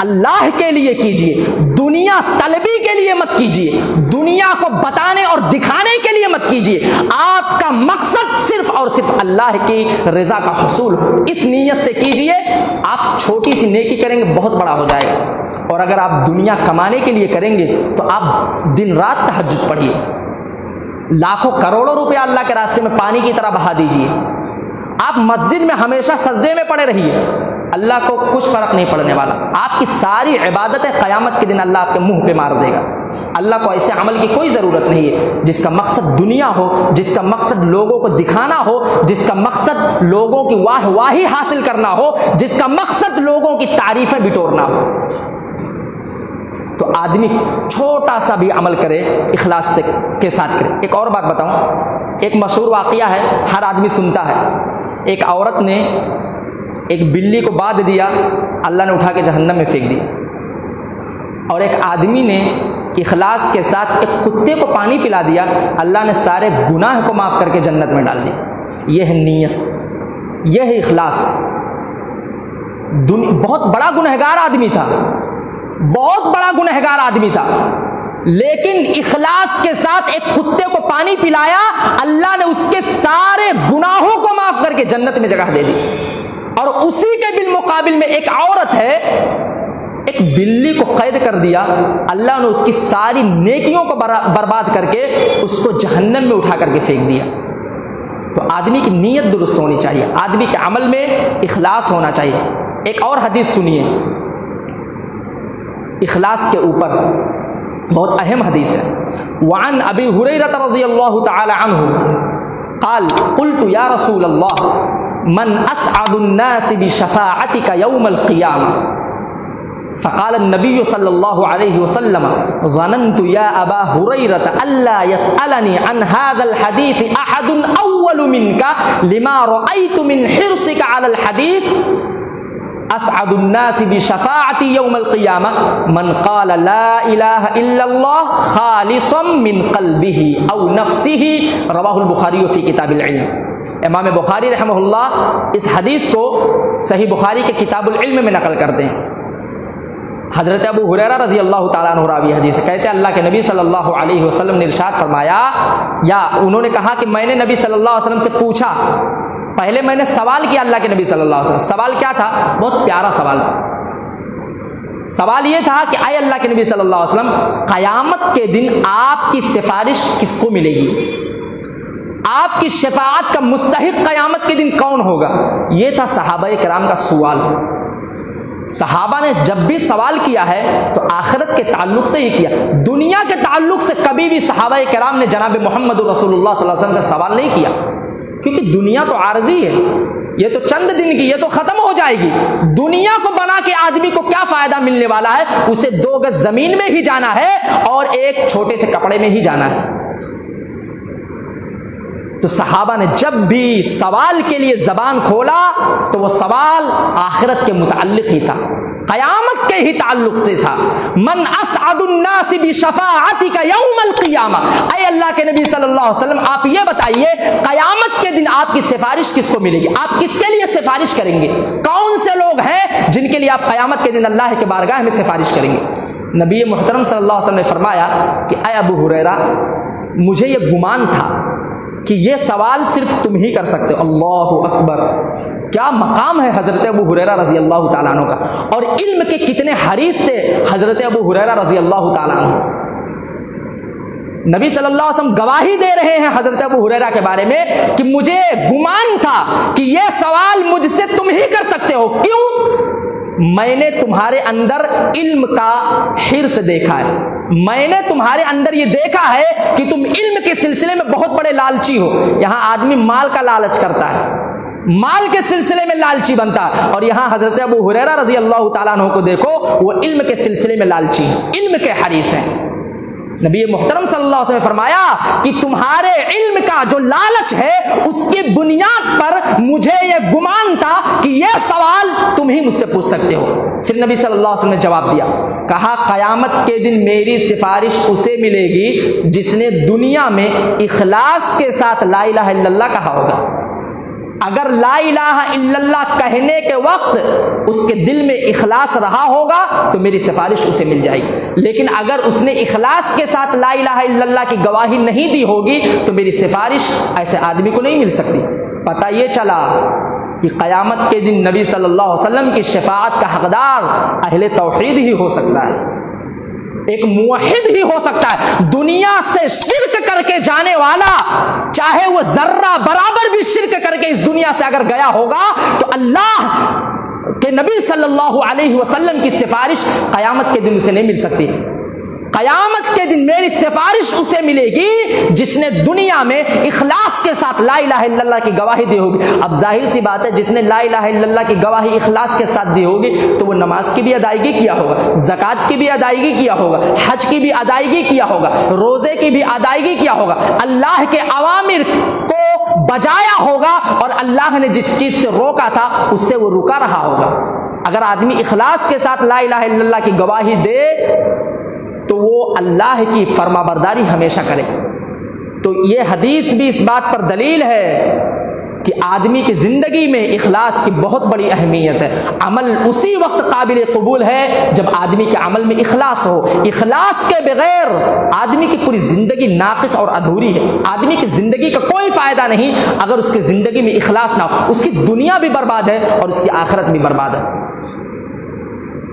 S2: اللہ کے لیے کیجئے، دنیا طلبی کے لیے مت کیجئے، دنیا کو بتانے اور دکھانے کے لیے مت کیجئے۔ آپ کا مقصد صرف اور صرف اللہ کی رضا کا حصول ہو، اس نیت سے کیجئے۔ آپ چھوٹی سی نیکی کریں گے بہت بڑا ہو جائے گا، اور اگر آپ دنیا کمانے کے لیے کریں گے تو آپ دن رات تہجد پڑھیے، لاکھوں کروڑوں روپے اللہ کے راستے میں پانی کی طرح بہا دیجئے، آپ مسجد میں ہمیشہ سجدے میں پڑے رہیے، اللہ کو کچھ فرق نہیں پڑنے والا۔ آپ کی ساری عبادتیں قیامت کے دن اللہ آپ کے منہ پہ مار دے گا۔ اللہ کو ایسے عمل کی کوئی ضرورت نہیں ہے جس کا مقصد دنیا ہو، جس کا مقصد لوگوں کو دکھانا ہو، جس کا مقصد لوگوں کی واہ واہی حاصل کرنا ہو، جس کا مقصد لوگوں کی تعریفیں بٹورنا ہو۔ تو آدمی چھوٹا سا بھی عمل کرے اخلاص کے ساتھ کرے۔ ایک اور بات بتاؤں، ایک مشہور واقعہ ہے، ہر آدمی سنتا ہے۔ ایک عورت نے ایک بلی کو باندھ دیا، اللہ نے اٹھا کے جہنم میں پھینک دیا، اور ایک آدمی نے اخلاص کے ساتھ ایک کتے کو پانی پلا دیا، اللہ نے سارے گناہ کو معاف کر کے جنت میں ڈال دیا۔ یہ ہے نیت، یہ ہے اخلاص۔ بہت بڑا گنہگار آدمی تھا، بہت بڑا گنہگار آدمی تھا، لیکن اخلاص کے ساتھ ایک کتے کو پانی پلایا، اللہ نے اس کے سارے گناہوں کو معاف کر کے جنت میں جگہ دے دی۔ اور اسی کے بالمقابل میں ایک عورت ہے، ایک بلی کو قید کر دیا، اللہ نے اس کی ساری نیکیوں کو برباد کر کے اس کو جہنم میں اٹھا کر کے پھینک دیا۔ تو آدمی کی نیت درست ہونی چاہیے، آدمی کے عمل میں اخلاص ہونا چاہیے۔ ایک اور حدیث سنیے اخلاص کے اوپر، بہت اہم حدیث ہے۔ وعن ابی ہریرہ رضی اللہ تعالی عنہ قال قلت یا رسول اللہ من اسعد الناس بشفاعتك يوم القيامة فقال النبي صلى الله عليه وسلم ظننت يا ابا هريرة الا يسألني عن هذا الحديث احد اول منك لما رأيت من حرصك على الحديث اسعد الناس بشفاعتي يوم القيامة من قال لا اله الا الله خالصا من قلبه او نفسه رواه البخاري في كتاب العلم۔ امام بخاری رحمہ اللہ اس حدیث کو صحیح بخاری کے کتاب العلم میں نقل کرتے ہیں۔ حضرت ابو ہریرہ رضی اللہ تعالیٰ عنہ راوی حدیث کہتے ہیں اللہ کے نبی صلی اللہ علیہ وسلم نے ارشاد فرمایا، یا انہوں نے کہا کہ میں نے نبی صلی اللہ علیہ وسلم سے پوچھا، پہلے میں نے سوال کیا اللہ کے نبی صلی اللہ علیہ وسلم، سوال کیا تھا؟ بہت پیارا سوال تھا۔ سوال یہ تھا کہ اے اللہ کے نبی صلی اللہ علیہ وسلم، قیامت کے دن آپ کی سفارش کس کو ملے گی؟ آپ کی شفاعت کا مستحق قیامت کے دن کون ہوگا؟ یہ تھا صحابہ کرام کا سوال۔ صحابہ نے جب بھی سوال کیا ہے تو آخرت کے تعلق سے ہی کیا، دنیا کے تعلق سے کبھی بھی صحابہ کرام نے جناب محمد رسول اللہ صلی اللہ علیہ وسلم سے سوال نہیں کیا، کیونکہ دنیا تو عارضی ہے، یہ تو چند دن کی، یہ تو ختم ہو جائے گی۔ دنیا کو بنا کے آدمی کو کیا فائدہ ملنے والا ہے؟ اسے 2 گز زمین میں ہی جانا ہے اور ایک چھوٹے سے کپڑے میں ہی جانا ہے۔ تو صحابہ نے جب بھی سوال کے لیے زبان کھولا تو وہ سوال آخرت کے متعلق ہی تھا، قیامت کے ہی تعلق سے تھا۔ من اسعد الناس بشفاعتک یوم القیامہ، اے اللہ کے نبی صلی اللہ علیہ وسلم آپ یہ بتائیے قیامت کے دن آپ کی سفارش کس کو ملے گی؟ آپ کس کے لیے سفارش کریں گے؟ کون سے لوگ ہیں جن کے لیے آپ قیامت کے دن اللہ کے بارگاہ میں سفارش کریں گے؟ نبی محترم صلی اللہ علیہ وسلم نے فرمایا کہ اے ابو ہریرہ، مجھے یہ گمان تھا کہ یہ سوال صرف تم ہی کر سکتے ہو۔ اللہ اکبر، کیا مقام ہے حضرت ابو ہریرہ رضی اللہ تعالیٰ عنہ کا، اور علم کے کتنے حریص تھے حضرت ابو ہریرہ رضی اللہ تعالیٰ عنہ۔ نبی صلی اللہ علیہ وسلم گواہی دے رہے ہیں حضرت ابو ہریرہ کے بارے میں کہ مجھے گمان تھا کہ یہ سوال مجھ سے تم ہی کر سکتے ہو۔ کیوں؟ میں نے تمہارے اندر علم کا حرص دیکھا ہے، میں نے تمہارے اندر یہ دیکھا ہے کہ تم علم کے سلسلے میں بہت بڑے لالچی ہو۔ یہاں آدمی مال کا لالچ کرتا ہے، مال کے سلسلے میں لالچی بنتا ہے، اور یہاں حضرت ابو ہریرہ رضی اللہ تعالیٰ عنہ کو دیکھو، وہ علم کے سلسلے میں لالچی ہیں، علم کے حریص ہیں۔ نبی محترم صلی اللہ علیہ وسلم نے فرمایا کہ تمہارے علم کا جو لالچ ہے اس کی بنیاد پر مجھے یہ گمان تھا کہ یہ سوال تم ہی مجھ سے پوچھ سکتے ہو۔ پھر نبی صلی اللہ علیہ وسلم نے جواب دیا، کہا قیامت کے دن میری سفارش اسے ملے گی جس نے دنیا میں اخلاص کے ساتھ لا الہ الا اللہ کہا ہوگا۔ اگر لا الہ الا اللہ کہنے کے وقت اس کے دل میں اخلاص رہا ہوگا تو میری سفارش اسے مل جائے گی، لیکن اگر اس نے اخلاص کے ساتھ لا الہ الا اللہ کی گواہی نہیں دی ہوگی تو میری سفارش ایسے آدمی کو نہیں مل سکتی۔ پتہ یہ چلا کہ قیامت کے دن نبی صلی اللہ علیہ وسلم کی شفاعت کا حقدار اہل توحید ہی ہو سکتا ہے، ایک موحد ہی ہو سکتا ہے۔ دنیا سے شرک کر کے جانے والا، چاہے وہ ذرہ برابر بھی شرک کر کے اس دنیا سے اگر گیا ہوگا تو اللہ کے نبی صلی اللہ علیہ وسلم کی سفارش قیامت کے دن اسے نہیں مل سکتی۔ قیامت کے دن میری سفارش اسے ملے گی جس نے دنیا میں اخلاص کے ساتھ لا الہ الا اللہ کی گواہی دی ہوگی۔ اب ظاہر سی بات ہے جس نے لا الہ الا اللہ کی گواہی اخلاص کے ساتھ دی ہوگی تو وہ نماز کی بھی ادائیگی کیا ہوگا، زکوٰۃ کی بھی ادائیگی کیا ہوگا، حج کی بھی ادائیگی کیا ہوگا، روزے کی بھی ادائیگی کیا ہوگا، اللہ کے اوامر کو بجایا ہوگا، اور اللہ نے جس چیز سے روکا تھا اس سے وہ رکا رہا ہوگا۔ اگر آدمی اخلاص کے ساتھ لا الہ الا اللہ کی گواہی دے تو وہ اللہ کی فرما برداری ہمیشہ کرے۔ تو یہ حدیث بھی اس بات پر دلیل ہے کہ آدمی کی زندگی میں اخلاص کی بہت بڑی اہمیت ہے۔ عمل اسی وقت قابل قبول ہے جب آدمی کے عمل میں اخلاص ہو۔ اخلاص کے بغیر آدمی کی پوری زندگی ناقص اور ادھوری ہے۔ آدمی کی زندگی کا کوئی فائدہ نہیں اگر اس کی زندگی میں اخلاص نہ ہو، اس کی دنیا بھی برباد ہے اور اس کی آخرت بھی برباد ہے۔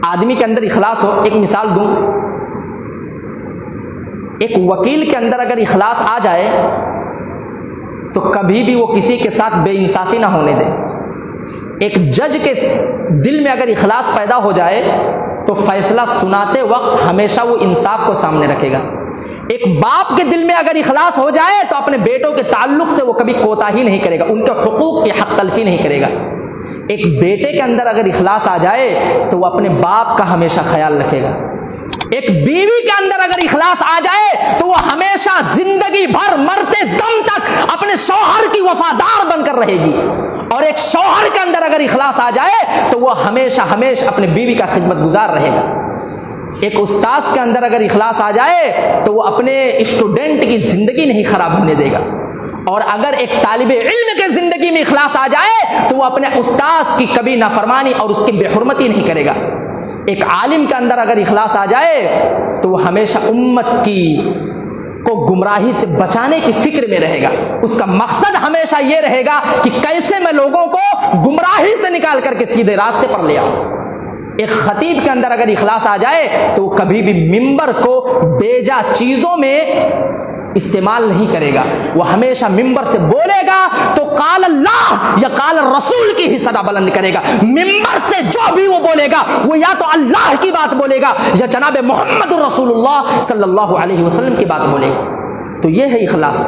S2: آدمی کے اندر اخلاص ہو، ایک مثال دوں، ایک وکیل کے اندر اگر اخلاص آ جائے تو کبھی بھی وہ کسی کے ساتھ بے انصافی نہ ہونے دے۔ ایک جج کے دل میں اگر اخلاص پیدا ہو جائے تو فیصلہ سناتے وقت ہمیشہ وہ انصاف کو سامنے رکھے گا۔ ایک باپ کے دل میں اگر اخلاص ہو جائے تو اپنے بیٹوں کے تعلق سے وہ کبھی کوتاہی نہیں کرے گا، ان کے حقوق کی حق تلفی نہیں کرے گا۔ ایک بیٹے کے اندر اگر اخلاص آ جائے تو وہ اپنے باپ کا ہمیشہ خیال رکھے گا۔ ایک بیوی کے اندر اگر اخلاص آ جائے تو وہ ہمیشہ زندگی بھر مرتے دم تک اپنے شوہر کی وفادار بن کر رہے گی، اور ایک شوہر کے اندر اگر اخلاص آ جائے تو وہ ہمیشہ اپنے بیوی کا خدمت گزار رہے گا۔ ایک استاذ کے اندر اگر اخلاص آ جائے تو وہ اپنے اسٹوڈنٹ کی زندگی نہیں خراب ہونے دے گا، اور اگر ایک طالب علم کے زندگی میں اخلاص آ جائے تو وہ اپنے استاذ کی کبھی نافرمانی اور اس کی بے حرمتی نہیں کرے گا۔ ایک عالم کے اندر اگر اخلاص آ جائے تو وہ ہمیشہ امت کو گمراہی سے بچانے کی فکر میں رہے گا. اس کا مقصد ہمیشہ یہ رہے گا کہ کیسے میں لوگوں کو گمراہی سے نکال کر کے سیدھے راستے پر لے آؤں. ایک خطیب کے اندر اگر اخلاص آ جائے تو وہ کبھی بھی ممبر کو بیجا چیزوں میں استعمال نہیں کرے گا. وہ ہمیشہ ممبر سے بولے گا تو قال اللہ یا قال رسول کی ہی صدا بلند کرے گا. ممبر سے جو بھی وہ بولے گا وہ یا تو اللہ کی بات بولے گا یا جناب محمد رسول اللہ صلی اللہ علیہ وسلم کی بات بولے گا. تو یہ ہے اخلاص.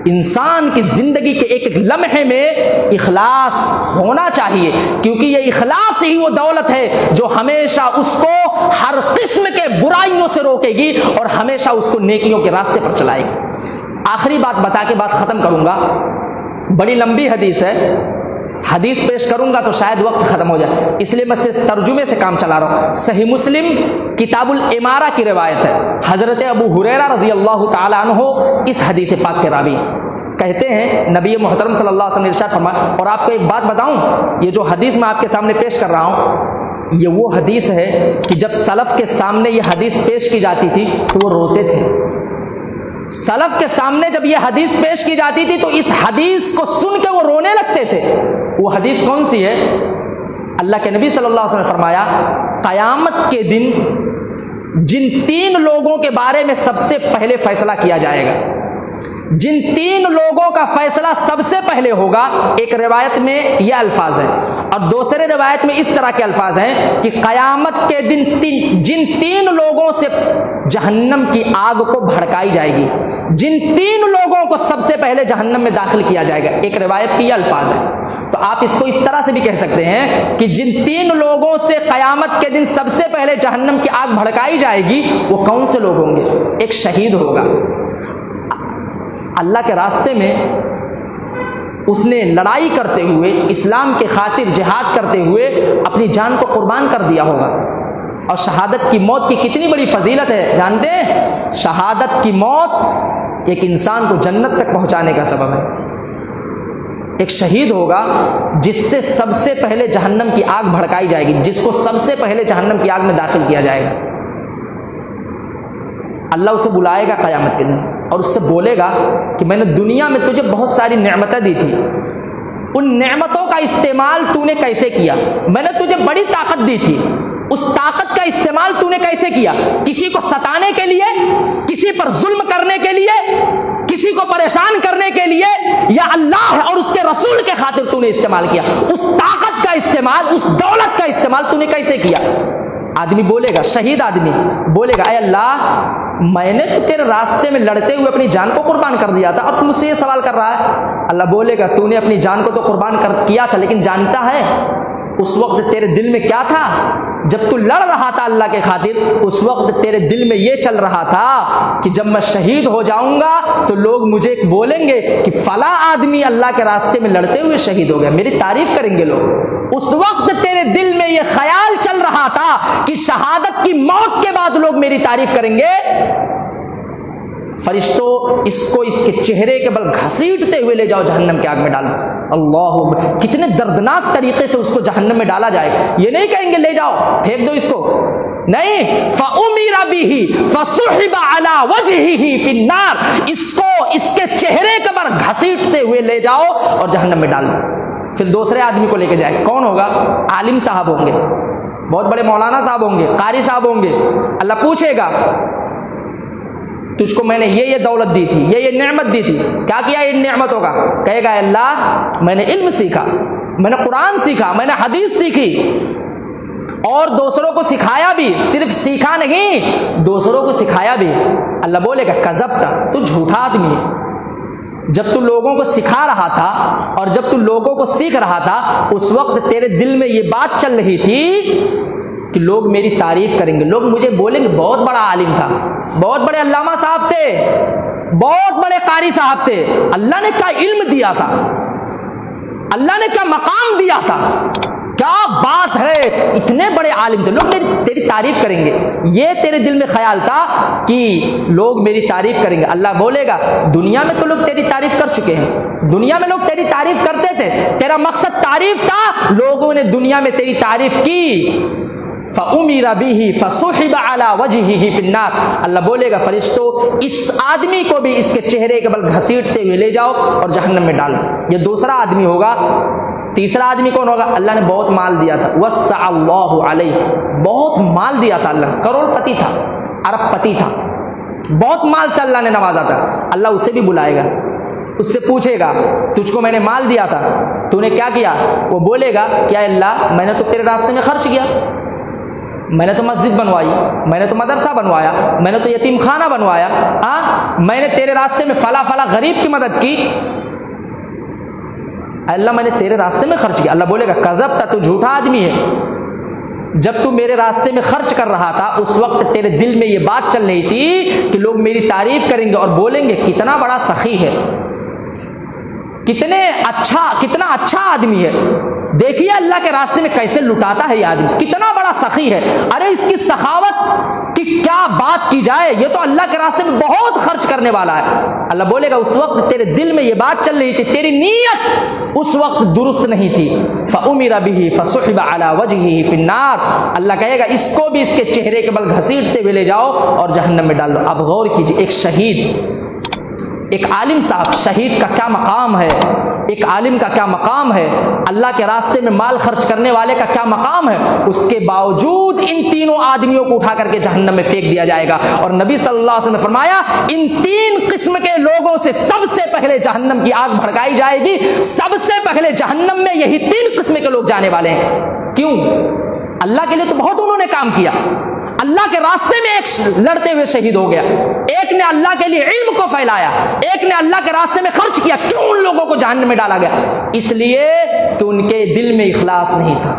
S2: انسان کی زندگی کے ایک ایک لمحے میں اخلاص ہونا چاہیے, کیونکہ یہ اخلاص ہی وہ دولت ہے جو ہمیشہ اس کو ہر قسم کے برائیوں سے روکے گی اور ہمیشہ اس کو نیکیوں کے راستے پر چلائے گی. آخری بات بتا کے بات ختم کروں گا. بڑی لمبی حدیث ہے, حدیث پیش کروں گا تو شاید وقت ختم ہو جائے, اس لیے میں صرف ترجمے سے کام چلا رہا ہوں. صحیح مسلم کتاب الامارہ کی روایت ہے. حضرت ابو ہریرہ رضی اللہ تعالی عنہ اس حدیث پاک کے راوی کہتے ہیں نبی محترم صلی اللہ علیہ وسلم نے ارشاد فرمایا. اور آپ کو ایک بات بتاؤں, یہ جو حدیث میں آپ کے سامنے پیش کر رہا ہوں یہ وہ حدیث ہے کہ جب سلف کے سامنے یہ حدیث پیش کی جاتی تھی تو وہ روتے تھے. سلف کے سامنے جب یہ حدیث پیش کی جاتی تھی تو اس حدیث کو سن کے وہ رونے لگتے تھے. وہ حدیث کون سی ہے؟ اللہ کے نبی صلی اللہ علیہ وسلم نے فرمایا قیامت کے دن جن 3 لوگوں کے بارے میں سب سے پہلے فیصلہ کیا جائے گا, جن 3 لوگوں کا فیصلہ سب سے پہلے ہوگا, ایک روایت میں یہ الفاظ ہیں اور دوسرے روایت میں اس طرح کے الفاظ ہیں کہ قیامت کے دن جن 3 لوگوں سے جہنم کی آگ کو بھڑکائی جائے گی, جن 3 لوگوں کو سب سے پہلے جہنم میں داخل کیا جائے گا. ایک روایت کی یہ الفاظ ہے. تو آپ اس کو اس طرح سے بھی کہہ سکتے ہیں کہ جن 3 لوگوں سے قیامت کے دن سب سے پہلے جہنم کی آگ بھڑکائی جائے گی وہ کون سے لوگ ہوں گے؟ ایک شہید ہوگا, اللہ کے راستے میں اس نے لڑائی کرتے ہوئے, اسلام کے خاطر جہاد کرتے ہوئے اپنی جان کو قربان کر دیا ہوگا. اور شہادت کی موت کی کتنی بڑی فضیلت ہے جانتے ہیں؟ شہادت کی موت ایک انسان کو جنت تک پہنچانے کا سبب ہے. ایک شہید ہوگا جس سے سب سے پہلے جہنم کی آگ بھڑکائی جائے گی, جس کو سب سے پہلے جہنم کی آگ میں داخل کیا جائے گا. اللہ اسے بلائے گا قیامت کے دن اور اس سے بولے گا کہ میں نے دنیا میں تجھے بہت ساری نعمتیں دی تھی, ان نعمتوں کا استعمال تو نے کیسے کیا؟ میں نے تجھے بڑی طاقت دی تھی, اس طاقت کا استعمال تو نے کیسے کیا؟ کسی کو ستانے کے لیے, کسی پر ظلم کرنے کے لیے, کسی کو پریشان کرنے کے لیے, یا اللہ اور اس کے رسول کے خاطر تو نے استعمال کیا؟ اس طاقت کا استعمال, اس دولت کا استعمال تو نے کیسے کیا؟ آدمی بولے گا, شہید آدمی بولے گا اے اللہ میں نے تو تیرے راستے میں لڑتے ہوئے اپنی جان کو قربان کر دیا تھا اور تم سے یہ سوال کر رہا ہے. اللہ بولے گا تو نے اپنی جان کو تو قربان کیا تھا, لیکن جانتا ہے اس وقت تیرے دل میں کیا تھا؟ جب تو لڑ رہا تھا اللہ کے خاطر, اس وقت تیرے دل میں یہ چل رہا تھا کہ جب میں شہید ہو جاؤں گا تو لوگ مجھے بولیں گے کہ فلاں آدمی اللہ کے راستے میں لڑتے ہوئے شہید ہو گیا, میری تعریف کریں گے لوگ. اس وقت تیرے دل میں یہ خیال چل رہا تھا کہ شہادت کی موت کے بعد لوگ میری تعریف کریں گے. فرشتوں اس کو اس کے چہرے کے بل گھسیٹتے ہوئے لے جاؤ, جہنم کی آگ میں ڈالو. اللہ اکبر, کتنے دردناک طریقے سے اس کو جہنم میں ڈالا جائے گا. یہ نہیں کہیں گے لے جاؤ پھینک دو اس کو, نہیں, فَأُمِرَ بِهِ فَسُحِبَ عَلَى وَجْهِهِ فِي النَّارِ, اس کو اس کے چہرے کے بل گھسیٹتے ہوئے لے جاؤ اور جہنم میں ڈال دو. پھر دوسرے آدمی کو لے کے جائے, کون ہوگا؟ عالم صاحب ہوں گے, بہت بڑے مولانا صاحب ہوں گے, قاری صاحب ہوں گے. اللہ پوچھے گا تجھ کو میں نے یہ دولت دی تھی, یہ نعمت دی تھی, کیا کیا ان نعمتوں کا؟ کہے گا اللہ میں نے علم سیکھا, میں نے قرآن سیکھا, میں نے حدیث سیکھی اور دوسروں کو سکھایا بھی, صرف سیکھا نہیں دوسروں کو سکھایا بھی. اللہ بولے گا کذبتا, تو جھوٹا آدمی ہے. جب تو لوگوں کو سکھا رہا تھا اور جب تو لوگوں کو سیکھ رہا تھا اس وقت تیرے دل میں یہ بات چل رہی تھی کہ لوگ میری تعریف کریں گے, لوگ مجھے بولیں گے بہت بڑا عالم تھا, بہت بڑے علامہ صاحب تھے, بہت بڑے قاری صاحب تھے, اللہ نے کیا علم دیا تھا, اللہ نے کیا مقام دیا تھا, کیا بات ہے, اتنے بڑے عالم تھے, لوگ تیری تعریف کریں گے. یہ تیرے دل میں خیال تھا کہ لوگ میری تعریف کریں گے. اللہ بولے گا دنیا میں تو لوگ تیری تعریف کر چکے ہیں, دنیا میں لوگ تیری تعریف کرتے تھے, تیرا مقصد تعریف تھا, لوگوں نے دنیا میں تیری تعریف کی, فَأُمِرَ بِهِ فَصُحِبَ عَلَى وَجْهِهِ فِي النَّارِ، اللہ بولے گا فرشتوں اس آدمی کو بھی اس کے چہرے کے بل گھسیٹتے ہوئے لے جاؤ اور جہنم میں ڈالو۔ یہ دوسرا آدمی ہوگا۔ تیسرا آدمی کون ہوگا؟ اللہ نے بہت مال دیا تھا، وسع اللہ علیہ، بہت مال دیا تھا، اللہ کروڑ پتی تھا، ارب پتی تھا، بہت مال سے اللہ نے نوازا تھا۔ اللہ اسے بھی بلائے گا، اس سے پوچھے گا تجھ کو میں نے مال دیا تھا تو نے کیا کیا؟ وہ بولے گا کیا اللہ میں نے تو تیرے راستے میں خرچ کیا، میں نے تو مسجد بنوائی، میں نے تو مدرسہ بنوایا، میں نے تو یتیم خانہ بنوایا، میں نے تیرے راستے میں فلاں فلاں غریب کی مدد کی، اللہ میں نے تیرے راستے میں خرچ کیا۔ اللہ بولے گا کذبت، تو جھوٹا آدمی ہے، جب تو میرے راستے میں خرچ کر رہا تھا اس وقت تیرے دل میں یہ بات چل رہی تھی کہ لوگ میری تعریف کریں گے اور بولیں گے کتنا بڑا سخی ہے، کتنا اچھا آدمی ہے، دیکھیے اللہ کے راستے میں کیسے لٹاتا ہے یہ آدمی، کتنا بڑا سخی ہے، ارے اس کی سخاوت کی کیا بات کی جائے، یہ تو اللہ کے راستے میں بہت خرچ کرنے والا ہے۔ اللہ بولے گا اس وقت تیرے دل میں یہ بات چل رہی تھی، تیری نیت اس وقت درست نہیں تھی۔ فَأُمِرَ بِهِ فَصُحِبَ عَلَى وَجْهِهِ فِي النَّارِ، اللہ کہے گا اس کو بھی اس کے چہرے کے بل گھسیٹتے ہوئے لے جاؤ اور جہنم میں ڈال دو۔ اب غور کیجیے، ایک شہید، ایک عالم صاحب، شہید کا کیا مقام ہے، ایک عالم کا کیا مقام ہے، اللہ کے راستے میں مال خرچ کرنے والے کا کیا مقام ہے، اس کے باوجود ان تینوں آدمیوں کو اٹھا کر کے جہنم میں پھینک دیا جائے گا۔ اور نبی صلی اللہ علیہ وسلم نے فرمایا ان تین قسم کے لوگوں سے سب سے پہلے جہنم کی آگ بھڑکائی جائے گی، سب سے پہلے جہنم میں یہی تین قسم کے لوگ جانے والے ہیں۔ کیوں؟ اللہ کے لیے تو بہت انہوں نے کام کیا، اللہ کے راستے میں ایک لڑتے ہوئے شہید ہو گیا، ایک نے اللہ کے لیے علم کو پھیلایا، ایک نے اللہ کے راستے میں خرچ کیا، کیوں ان لوگوں کو جہنم میں ڈالا گیا؟ اس لیے کہ ان کے دل میں اخلاص نہیں تھا،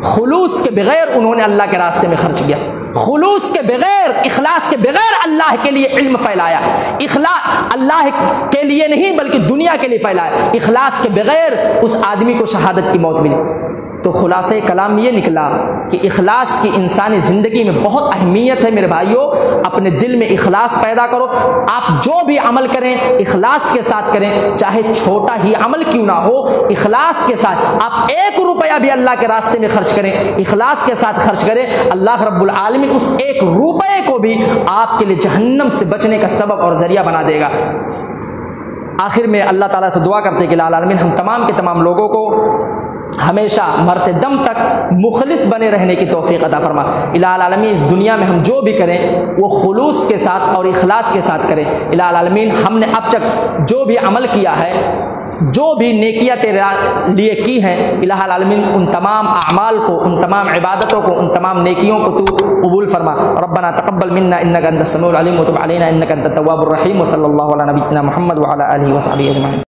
S2: خلوص کے بغیر انہوں نے اللہ کے راستے میں خرچ کیا، خلوص کے بغیر، اخلاص کے بغیر اللہ کے لیے علم پھیلایا، اخلاص اللہ کے لیے نہیں بلکہ دنیا کے لیے پھیلایا، اخلاص کے بغیر اس آدمی کو شہادت کی موت ملی۔ تو خلاصہ کلام یہ نکلا کہ اخلاص کی انسانی زندگی میں بہت اہمیت ہے میرے بھائیوں، اپنے دل میں اخلاص پیدا کرو، آپ جو بھی عمل کریں اخلاص کے ساتھ کریں، چاہے چھوٹا ہی عمل کیوں نہ ہو، اخلاص کے ساتھ۔ آپ 1 روپیہ بھی اللہ کے راستے میں خرچ کریں، اخلاص کے ساتھ خرچ کریں، اللہ رب العالمین اس 1 روپے کو بھی آپ کے لیے جہنم سے بچنے کا سبب اور ذریعہ بنا دے گا۔ آخر میں اللہ تعالیٰ سے دعا کرتے کہ العالمین ہم تمام کے تمام لوگوں کو ہمیشہ مرتے دم تک مخلص بنے رہنے کی توفیق عطا فرما۔ الہ العالمین اس دنیا میں ہم جو بھی کریں وہ خلوص کے ساتھ اور اخلاص کے ساتھ کریں۔ الہ العالمین ہم نے اب تک جو بھی عمل کیا ہے، جو بھی نیکیاں تیرے لیے کی ہیں، الہ العالمین ان تمام اعمال کو، ان تمام عبادتوں کو، ان تمام نیکیوں کو تو قبول فرما۔ ربنا تقبل منا انک انت السمیع العلیم وتب علینا انک انت التواب الرحیم، وصلی اللہ علی نبینا محمد وعلی آلہ وصحبہ اجمعین۔